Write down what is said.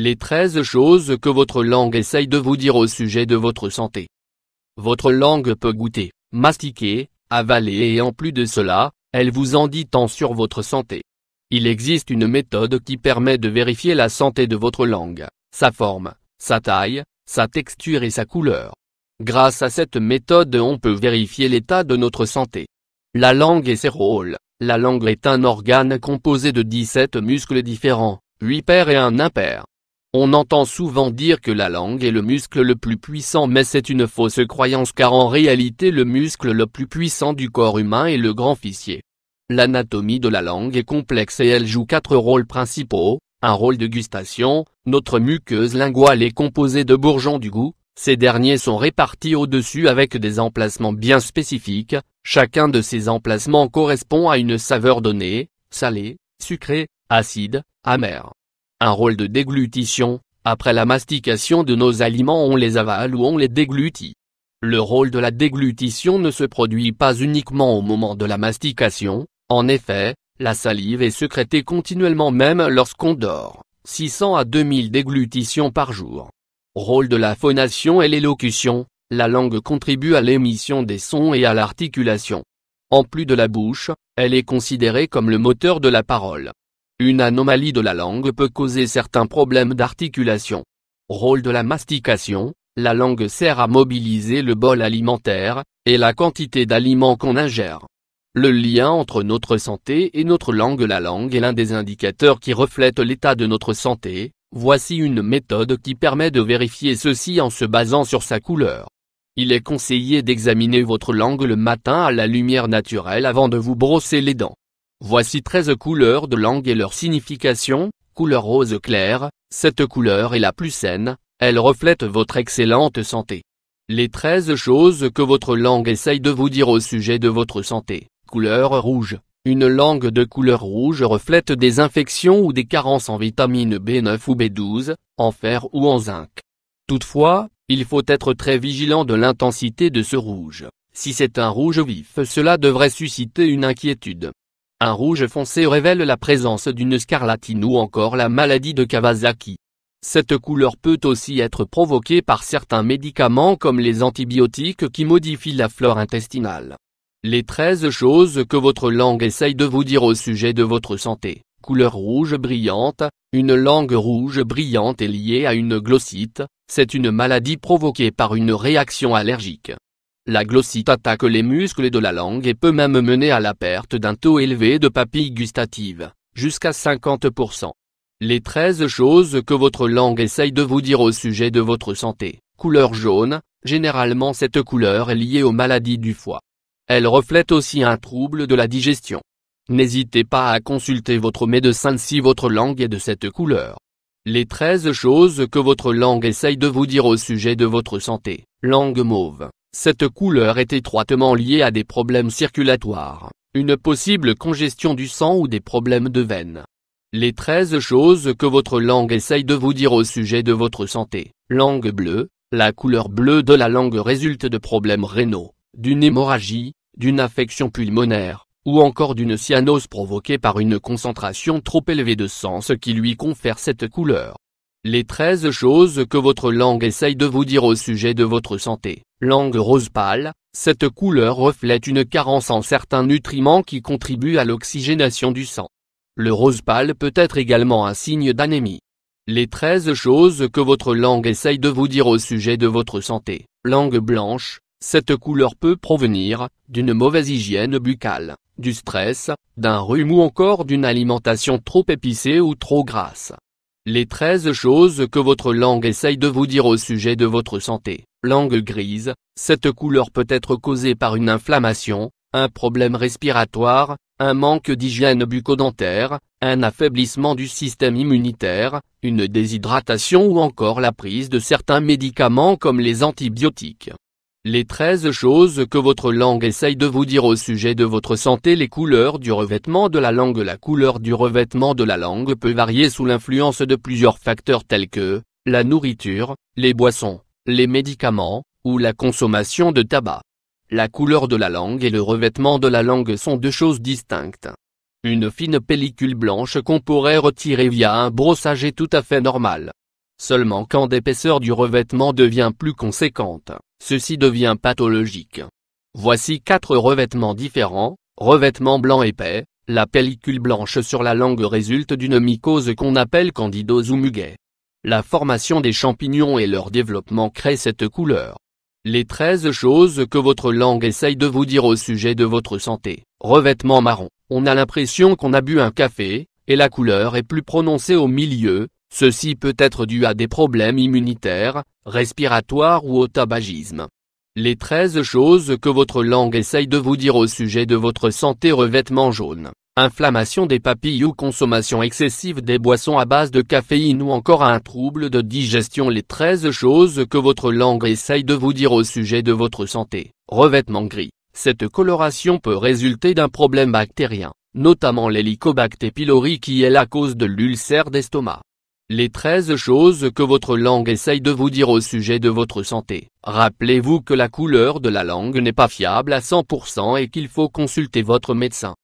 Les 13 choses que votre langue essaye de vous dire au sujet de votre santé. Votre langue peut goûter, mastiquer, avaler et en plus de cela, elle vous en dit tant sur votre santé. Il existe une méthode qui permet de vérifier la santé de votre langue, sa forme, sa taille, sa texture et sa couleur. Grâce à cette méthode on peut vérifier l'état de notre santé. La langue et ses rôles. La langue est un organe composé de 17 muscles différents, 8 pairs et un impair. On entend souvent dire que la langue est le muscle le plus puissant, mais c'est une fausse croyance car en réalité le muscle le plus puissant du corps humain est le grand fessier. L'anatomie de la langue est complexe et elle joue 4 rôles principaux, un rôle de gustation, notre muqueuse linguale est composée de bourgeons du goût, ces derniers sont répartis au-dessus avec des emplacements bien spécifiques, chacun de ces emplacements correspond à une saveur donnée, salée, sucrée, acide, amère. Un rôle de déglutition, après la mastication de nos aliments on les avale ou on les déglutit. Le rôle de la déglutition ne se produit pas uniquement au moment de la mastication, en effet, la salive est sécrétée continuellement même lorsqu'on dort, 600 à 2000 déglutitions par jour. Rôle de la phonation et l'élocution, la langue contribue à l'émission des sons et à l'articulation. En plus de la bouche, elle est considérée comme le moteur de la parole. Une anomalie de la langue peut causer certains problèmes d'articulation. Rôle de la mastication, la langue sert à mobiliser le bol alimentaire, et la quantité d'aliments qu'on ingère. Le lien entre notre santé et notre langue. La langue est l'un des indicateurs qui reflète l'état de notre santé, voici une méthode qui permet de vérifier ceci en se basant sur sa couleur. Il est conseillé d'examiner votre langue le matin à la lumière naturelle avant de vous brosser les dents. Voici 13 couleurs de langue et leur signification. Couleur rose clair, cette couleur est la plus saine, elle reflète votre excellente santé. Les 13 choses que votre langue essaye de vous dire au sujet de votre santé. Couleur rouge, une langue de couleur rouge reflète des infections ou des carences en vitamine B9 ou B12, en fer ou en zinc. Toutefois, il faut être très vigilant de l'intensité de ce rouge. Si c'est un rouge vif, cela devrait susciter une inquiétude. Un rouge foncé révèle la présence d'une scarlatine ou encore la maladie de Kawasaki. Cette couleur peut aussi être provoquée par certains médicaments comme les antibiotiques qui modifient la flore intestinale. Les 13 choses que votre langue essaye de vous dire au sujet de votre santé. Couleur rouge brillante, une langue rouge brillante est liée à une glossite, c'est une maladie provoquée par une réaction allergique. La glossite attaque les muscles de la langue et peut même mener à la perte d'un taux élevé de papilles gustatives, jusqu'à 50%. Les 13 choses que votre langue essaye de vous dire au sujet de votre santé. Couleur jaune, généralement cette couleur est liée aux maladies du foie. Elle reflète aussi un trouble de la digestion. N'hésitez pas à consulter votre médecin si votre langue est de cette couleur. Les 13 choses que votre langue essaye de vous dire au sujet de votre santé. Langue mauve. Cette couleur est étroitement liée à des problèmes circulatoires, une possible congestion du sang ou des problèmes de veine. Les 13 choses que votre langue essaye de vous dire au sujet de votre santé. Langue bleue, la couleur bleue de la langue résulte de problèmes rénaux, d'une hémorragie, d'une affection pulmonaire, ou encore d'une cyanose provoquée par une concentration trop élevée de sang ce qui lui confère cette couleur. Les 13 choses que votre langue essaye de vous dire au sujet de votre santé. Langue rose pâle, cette couleur reflète une carence en certains nutriments qui contribuent à l'oxygénation du sang. Le rose pâle peut être également un signe d'anémie. Les 13 choses que votre langue essaye de vous dire au sujet de votre santé. Langue blanche, cette couleur peut provenir d'une mauvaise hygiène buccale, du stress, d'un rhume ou encore d'une alimentation trop épicée ou trop grasse. Les 13 choses que votre langue essaye de vous dire au sujet de votre santé. Langue grise, cette couleur peut être causée par une inflammation, un problème respiratoire, un manque d'hygiène bucco-dentaire, un affaiblissement du système immunitaire, une déshydratation ou encore la prise de certains médicaments comme les antibiotiques. Les 13 choses que votre langue essaye de vous dire au sujet de votre santé. Les couleurs du revêtement de la langue. La couleur du revêtement de la langue peut varier sous l'influence de plusieurs facteurs tels que la nourriture, les boissons, les médicaments, ou la consommation de tabac. La couleur de la langue et le revêtement de la langue sont deux choses distinctes. Une fine pellicule blanche qu'on pourrait retirer via un brossage est tout à fait normale. Seulement quand l'épaisseur du revêtement devient plus conséquente, ceci devient pathologique. Voici 4 revêtements différents. Revêtement blanc épais. La pellicule blanche sur la langue résulte d'une mycose qu'on appelle candidose ou muguet. La formation des champignons et leur développement créent cette couleur. Les 13 choses que votre langue essaye de vous dire au sujet de votre santé. Revêtement marron. On a l'impression qu'on a bu un café, et la couleur est plus prononcée au milieu. Ceci peut être dû à des problèmes immunitaires, respiratoires ou au tabagisme. Les 13 choses que votre langue essaye de vous dire au sujet de votre santé. Revêtement jaune. Inflammation des papilles ou consommation excessive des boissons à base de caféine ou encore un trouble de digestion. Les 13 choses que votre langue essaye de vous dire au sujet de votre santé. Revêtement gris. Cette coloration peut résulter d'un problème bactérien, notamment l'Helicobacter pylori qui est la cause de l'ulcère d'estomac. Les 13 choses que votre langue essaye de vous dire au sujet de votre santé. Rappelez-vous que la couleur de la langue n'est pas fiable à 100% et qu'il faut consulter votre médecin.